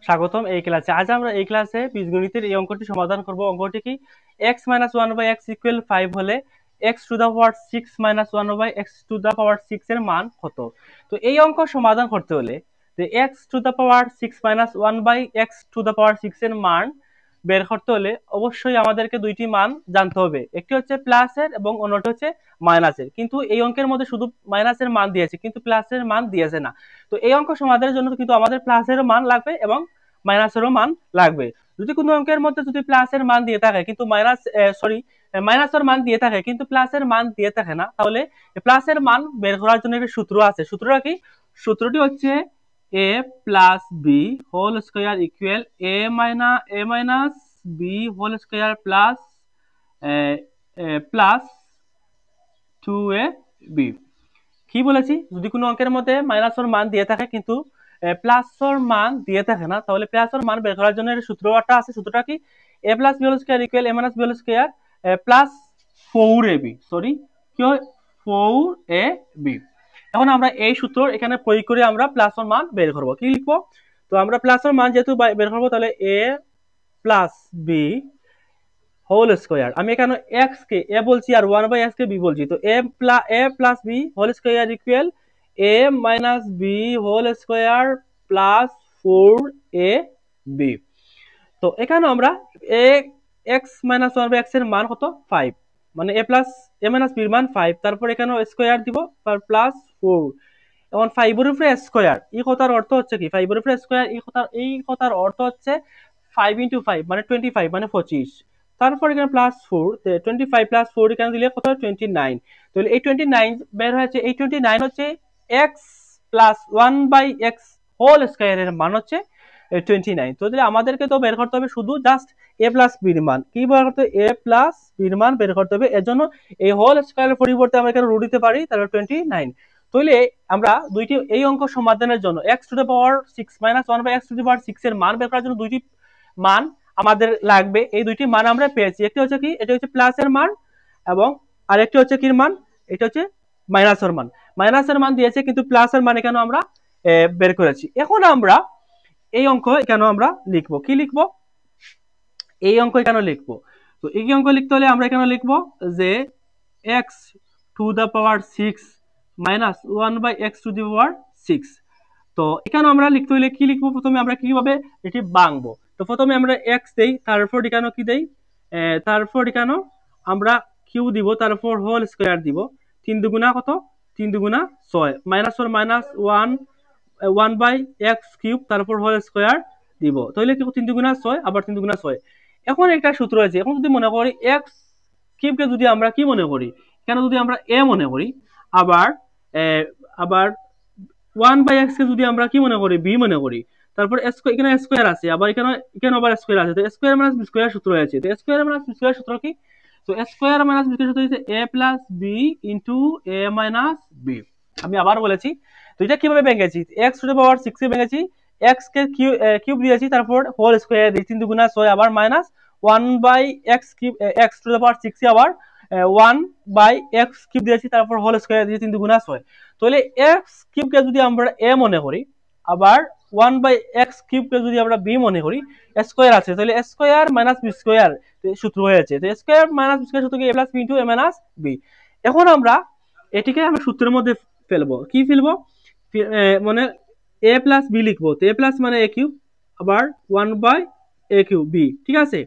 স্বাগতম এই ক্লাসে। আজ আমরা এই ক্লাসে বীজগণিতের এই অঙ্কটি সমাধান করব। অঙ্কটি কি x - 1/x = 5 হলে x to the power 6 - 1/x to the power 6 এর মান কত। তো এই অঙ্ক সমাধান করতে হলে যে x to the power 6 - 1/x to the power 6 এর মান বের করতে হলে অবশ্যই আমাদেরকে দুইটি মান জানতে হবে, একটি হচ্ছে প্লাসের এবং অন্যটি হচ্ছে মাইনাসের। কিন্তু এই অঙ্কের মধ্যে শুধু মাইনাসের মান দিয়েছে কিন্তু প্লাসের মান দিয়েছে না। তো এই অঙ্ক সমাধানের জন্য কিন্তু আমাদের প্লাসেরও মান লাগবে এবং মাইনাসেরও মান লাগবে। যদি কোনো অঙ্কের মধ্যে যদি প্লাসের মান দিয়ে থাকে কিন্তু মাইনাসের মান দিয়ে থাকে কিন্তু প্লাসের মান দিয়ে থাকে না, তাহলে প্লাসের মান বের করার জন্য একটা সূত্র আছে। সূত্রটা কি? সূত্রটি হচ্ছে a plus b whole square equal a minus b whole square plus plus 2ab। কি বলেছি? যদি কোনো অঙ্কের মধ্যে মাইনাসের মান দিয়ে থাকে কিন্তু প্লাসের মান দিয়ে থাকে না, তাহলে প্লাসের মান বের করার জন্য সূত্রটা আছে। সূত্রটা কি? a plus b whole square equal a minus b whole square plus 4ab। Sorry, কি হয়? 4ab। এখন আমরা এই সূত্র এখানে প্রয়োগ করে আমরা প্লাসের মান বের করব। কি লিখবো? তো আমরা প্লাসের মান যেহেতু বের করব, তাহলে a plus b whole square, আমি এখানে x কে a বলছি আর 1/x কে b বলছি, তো a plus b whole square equal a minus b whole square plus 4ab। তো এখানে আমরা a x মাইনাস 1/x এর মান কত? 5, মানে a মাইনাস b এর মান 5, তারপর এখানে স্কয়ার দিব তার প্লাস 4। এখন 5 এর উপরে স্কয়ার, এই কথার অর্থ হচ্ছে কি? 5 এর উপরে স্কয়ার, এই কথার অর্থ হচ্ছে 5 × 5 মানে 25 মানে 25। তারপর এখানে প্লাস 4, 25 প্লাস 4 এখানে দিলে কত? 29। তাহলে এই 29 বের হয়েছে, এই 29 হচ্ছে x প্লাস 1/x হোল স্কয়ারের মান হচ্ছে 29। তো তাহলে আমাদেরকে তো বের করতে হবে শুধু জাস্ট a প্লাস b এর মান। কি বের করতে হবে? a প্লাস b এর মান বের করতে হবে। এর জন্য এই হোল স্কয়ারের পরিবর্তে আমরা এখানে রুট দিতে পারি, তাহলে 29। তাহলে আমরা দুইটি এই অঙ্ক সমাধানের জন্য x to the power 6 - 1/x two the power 6 এর মান বের করার জন্য দুইটি মান আমাদের লাগবে। এই দুইটি মান আমরা পেয়েছি। একটি হচ্ছে কি? এটা হচ্ছে প্লাসের মান এবং আরেকটি হচ্ছে কির মান? এটা হচ্ছে মাইনাসের মান। মাইনাসের মান দিয়েছে কিন্তু প্লাসের মান এখানে আমরা বের করেছি। এখন আমরা এই অঙ্ক এখানে আমরা লিখবো। কি লিখবো? এই অঙ্ক এখানে লিখবো। তো এই অঙ্ক লিখতে হলে আমরা এখানে লিখবো যে x to the power 6 minus 1/x to the power 6। তো এখানে আমরা লিখতে হলে কি লিখবো? প্রথমে আমরা কিভাবে এটি ভাঙবো? তো প্রথমে আমরা x দেই, তারপর এখানে কি দেই? তারপর এখানে আমরা কিউ দিব, তারপর হোল স্কয়ার দিব। 3 দুগুণা কত? 3 দুগুণা 6, মাইনাস 4 মাইনাস 1/x কিউব, তারপর হোল স্কয়ার দিব। তাহলে কি? 3 দুগুণা 6 আবার 3 দুগুণা 6। এখন একটা সূত্র আছে। এখন যদি মনে করি x কিউবকে যদি আমরা কি মনে করি? এখানে যদি আমরা a মনে করি, আবার আবার 1/x কে যদি আমরা কি মনে করি? b মনে করি, তারপর এখানে স্কয়ার আছে, আবার এখানে আবার স্কয়ার আছে। তো স্কয়ার মাইনাস বি স্কয়ার সূত্র আছে। তো স্কয়ার মাইনাস বি স্কয়ার সূত্র কি? তো স্কয়ার মাইনাস বি স্কয়ার সূত্র হচ্ছে a plus b into a minus b. আমি আবার বলেছি, তো এটা কিভাবে ভেঙেছি? x টু দ্য পাওয়ার 6 এ ভেঙেছি, x কে কিউব দিয়েছি, তারপর হোল স্কয়ার দিয়েছি 3 দুগুণা 6 আবার minus 1/x cube, x to the power 6 এ আবার 1/x কিউব দিয়েছি, তারপর হোল স্কয়ার দিয়েছি 3 দুগুণা 6। তাহলে x কিউবকে যদি আমরা a মনে করি, আবার 1/x কিউবকে যদি আমরা b মনে করি, স্কয়ার আছে, তাহলে স্কয়ার মাইনাস বি স্কয়ার সূত্র হয়েছে। তো স্কয়ার মাইনাস বি স্কয়ার সূত্র কি? a plus b into a minus b. এখন আমরা এটিকে আমরা সূত্রের মধ্যে ফেলবো। কি ফেলবো? মানে a প্লাস বি লিখবো। তো a প্লাস মানে a কিউব, আবার 1/a কিউব b, ঠিক আছে?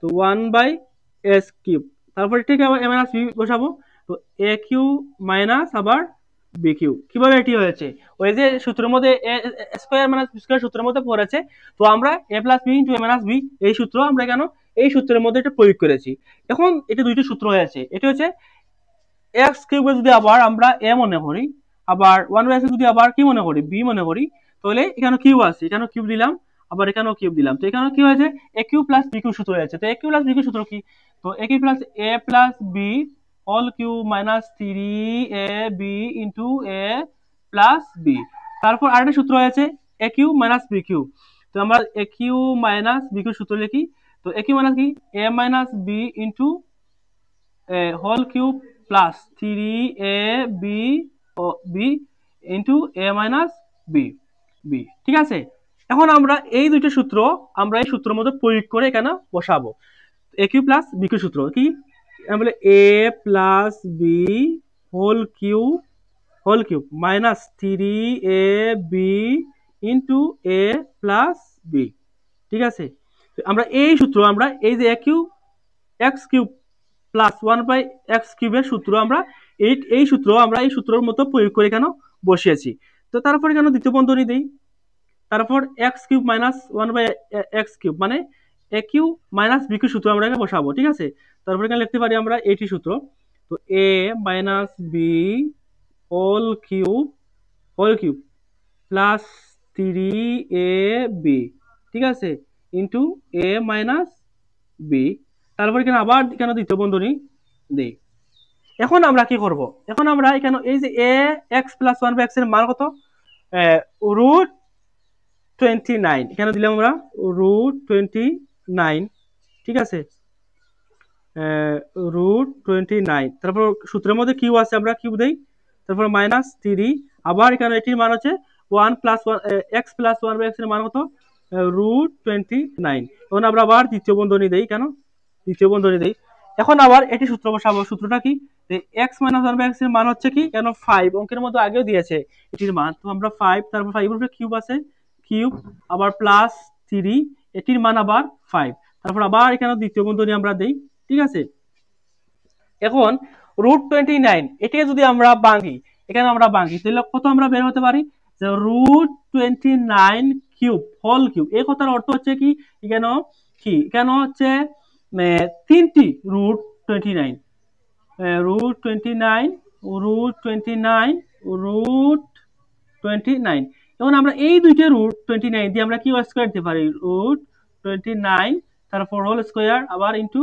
তো 1/s কিউব, তারপর এটাকে আবার a মাইনাস b বসাবো। তো a কিউব মাইনাস আবার b কিউব। কিভাবে এটি হয়েছে? ওই যে সূত্রের মধ্যে স্কয়ার মাইনাস বি স্কয়ার সূত্রের মধ্যে পড়েছে, তো আমরা a plus b into a minus b এই সূত্র আমরা কেন এই সূত্রের মধ্যে এটা প্রয়োগ করেছি। এখন এটা দুইটি সূত্র হয়েছে। এটা হচ্ছে x কিউবে যদি আবার আমরা a মনে করি, আবার 1/x যদি আবার কি মনে করি? b মনে করি, তাহলে এখানে কিউব আছে, এখানে কিউব দিলাম, আবার এখানেও কিউব দিলাম। তো এখানে কি হয়েছে? a cube plus b cube সূত্র হয়েছে। তো a cube plus b cube সূত্র কি? তো a cube plus a plus b whole cube minus 3ab into a plus b। তারপর আরেকটা সূত্র হয়েছে a cube minus b cube. তো আমরা a cube minus b cube সূত্র লিখি। তো a কিউব মাইনাস কি? a minus b into whole cube plus 3ab b into a minus b। ঠিক আছে? এখন আমরা এই দুইটা সূত্র আমরা এই সূত্রের মধ্যে প্রয়োগ করে এখানে বসাবো। A cube plus b cube সূত্র কি বলে a plus b whole cube minus 3ab into a plus b. ঠিক আছে, আমরা এই সূত্র আমরা এই যে এক্স কিউব প্লাস 1/x কিউবের সূত্র আমরা এই সূত্র আমরা এই সূত্রের মতো প্রয়োগ করে কেন বসিয়েছি। তো তারপরে কেন দ্বিতীয় বন্ধনী দেই, তারপর x cube minus 1/x cube মানে এ কিউ মাইনাস বি কিউ সূত্র আমরা এখানে বসাবো। ঠিক আছে, তারপরে এখানে লিখতে পারি আমরা এইটি সূত্র, তো a minus b whole cube plus 3ab, ঠিক আছে, ইন্টু এ মাইনাস বি। তারপরে এখানে আবার কেন দ্বিতীয় বন্ধনী দেই। এখন আমরা কি করব, এখন আমরা এখানে এই যে এ এক্স প্লাস 1/x এর মান কত, √29 এখানে দিলাম আমরা √29। ঠিক আছে, √29, তারপর সূত্রের মধ্যে কিউ আছে আমরা কিউ দেই, তারপর মাইনাস 3, আবার এখানে এটির মান হচ্ছে 1 প্লাস x প্লাস 1/x এর মান কত, √29। এখন আমরা আবার দ্বিতীয় বন্ধনী দেই, কেন দ্বিতীয় বন্ধনী দেই। এখন আবার এটি সূত্র বসাবো, সূত্রটা কি, x মাইনাস 1/x এর মান হচ্ছে কি, কেন 5, অঙ্কের মধ্যে আগেও দিয়েছে এটির মান, তো আমরা 5, তারপর 5 এর উপরে কিউব আছে কিউব, আবার প্লাস 3, এটির মান আবার 5, তারপর আবার এখানে দ্বিতীয় বন্ধনী আমরা দেই। ঠিক আছে, এখন √29 এটাকে যদি আমরা ভাঙি, এখানে আমরা ভাঙি তাহলে কত আমরা বের হতে পারি, যে √29 কিউব হোল কিউব। এই কথার অর্থ হচ্ছে কি, এখানে কি কেন হচ্ছে তিনটি √29 √29 এখন আমরা এই দুইটা √29 দিয়ে আমরা কি স্কয়ার দিতে পারি, √29 তারপর হোল স্কয়ার আবার ইনটু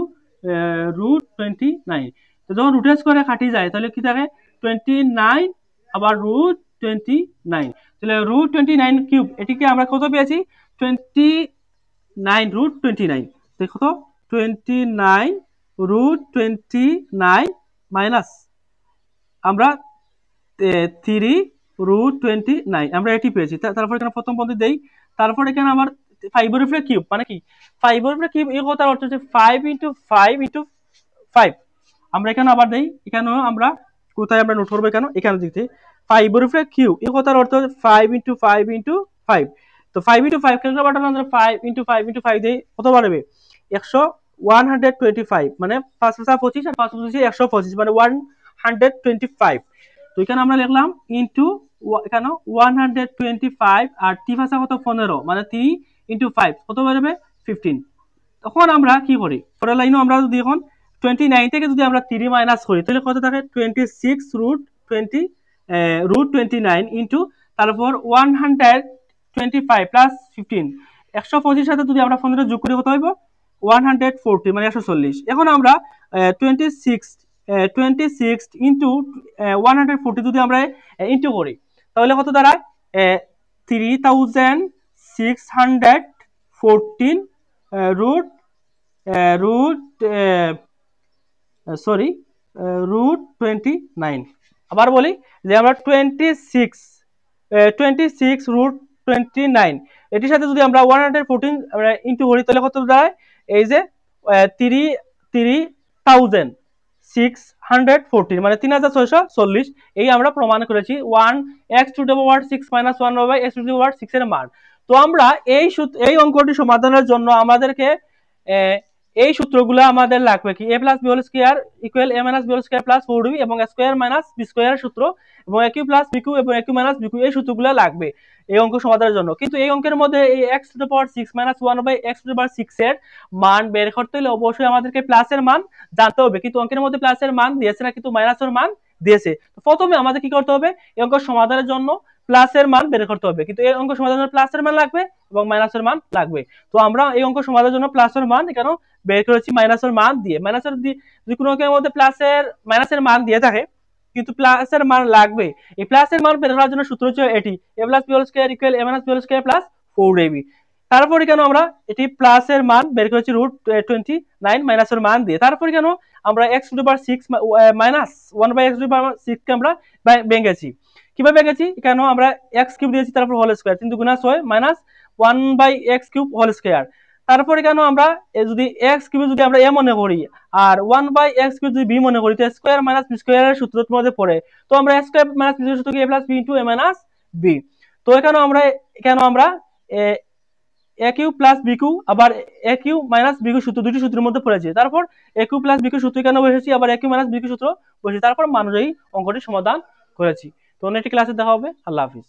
√29। তো যখন রুটের স্কয়ারে কাটি যায় তাহলে কি থাকে 29 আবার √29, তাহলে √29 কিউব এটিকে আমরা কত পেয়েছি 29 √29, তো কত 29 √29 মাইনাস আমরা 3 √29 আমরা এটি পেয়েছি। তারপর এখানে প্রথম পদ্ধতি দেই, তারপর এখানে আমার 5 এর উপরে কিউব মানে কি 5 এর উপরে কিউব, এই কথার অর্থ হচ্ছে 5 × 5 × 5। আমরা এখানে আবার দেই, এখানেও আমরা কোথায় আমরা নোট করবো, এখানে দিতে 5 এর উপরে কিউব, এই কথার অর্থ হচ্ছে 5 × 5 × 5। তো 5 × 5 কেন বাটানো, আমরা 5 × 5 × 5 দেই, কত বাড়বে 125, মানে 5 × 25 আর 5 × 25 125, মানে 125। তো এখানে আমরা লিখলাম ইনটু এখানে 125 আর টি ভাষা কত 15, মানে 3 × 5 কত বেরোবে 15। তখন আমরা কি করি, পরের লাইনও আমরা যদি এখন 29 থেকে যদি আমরা 3 মাইনাস করি তাহলে কত থাকে 26 √29 ইনটু তারপর 125 প্লাস 15, 125 সাথে যদি আমরা 15 যোগ করি কত হইব 140, মানে 140। এখন আমরা 26 ইন্টু 140 যদি আমরা ইন্টু করি তাহলে কত দাঁড়ায় 3614 √29। আবার বলি যে আমরা 26 √29 এটির সাথে যদি আমরা 114 ইন্টু করি তাহলে কত দাঁড়ায়, এই যে 3640 মানে 3640, এই আমরা প্রমাণ করেছি 1x⁻6 - 1/x⁻6 এর মান। তো আমরা এই অঙ্কটি সমাধানের জন্য আমাদেরকে এই সূত্রগুলো আমাদের লাগবে কি, a + b² = a - b² + 4b এবং a² - b² সূত্র এবং a কিউ + b কিউ এবং a কিউ - b কিউ, এই সূত্রগুলো লাগবে এই অঙ্ক সমাধানের জন্য। কিন্তু এই অঙ্কের মধ্যে এই x⁻6 - 1/x⁻6 এর মান বের করতে হলে অবশ্যই আমাদেরকে প্লাসের মান জানতে হবে, কিন্তু অঙ্কের মধ্যে প্লাসের মান দিয়েছে না, কিন্তু মাইনাসের মান দিয়েছে। তো প্রথমে আমাদের কি করতে হবে, এই অঙ্ক সমাধানের জন্য প্লাসের মান বের করতে হবে, কিন্তু এই অঙ্ক সমাধানের জন্য প্লাসের মান লাগবে এবং মাইনাসের মান লাগবে। তো আমরা এই অঙ্ক সমাধানের জন্য প্লাসের মান কেন বের করেছি মাইনাসের মান দিয়ে। মাইনাসের যে কোনো অঙ্কের মধ্যে মাইনাসের মান দিয়ে থাকে কিন্তু প্লাসের মান লাগবে, এই প্লাসের মান বের করার জন্য সূত্র হচ্ছে এটি a + b² = a - b² + 4ab। তারপরে কেন আমরা এটি প্লাসের মান বের করেছি √29 মাইনাসের মান দিয়ে। তারপরে কেন আমরা x⁻6 - 1/x⁻6 কে আমরা ভেঙেছি, কিভাবে ভেঙেছি, কেন আমরা x কিউব দিয়েছি তারপর whole square 3 × 6 - 1/x³ whole square. তারপরে কেন আমরা যদি x³ যদি আমরা a মনে করি আর 1/x³ যদি b মনে করি, তো স্কয়ার মাইনাস বি স্কয়ারের সূত্রের মধ্যে পড়ে, তো আমরা a স্কয়ার মাইনাস b সূত্র কি a plus b into a minus b। তো এখানে আমরা a cube plus b cube আবার a cube minus b cube সূত্র, দুটি সূত্রের মধ্যে পড়েছে। তারপর a cube plus b cube সূত্র কেন বসেছি, আবার a cube minus b cube সূত্র বসেছি, তারপর মান অনুযায়ী অঙ্কটি সমাধান করেছি। তো অন্য একটি ক্লাসে দেখা হবে। আল্লাহ হাফিজ।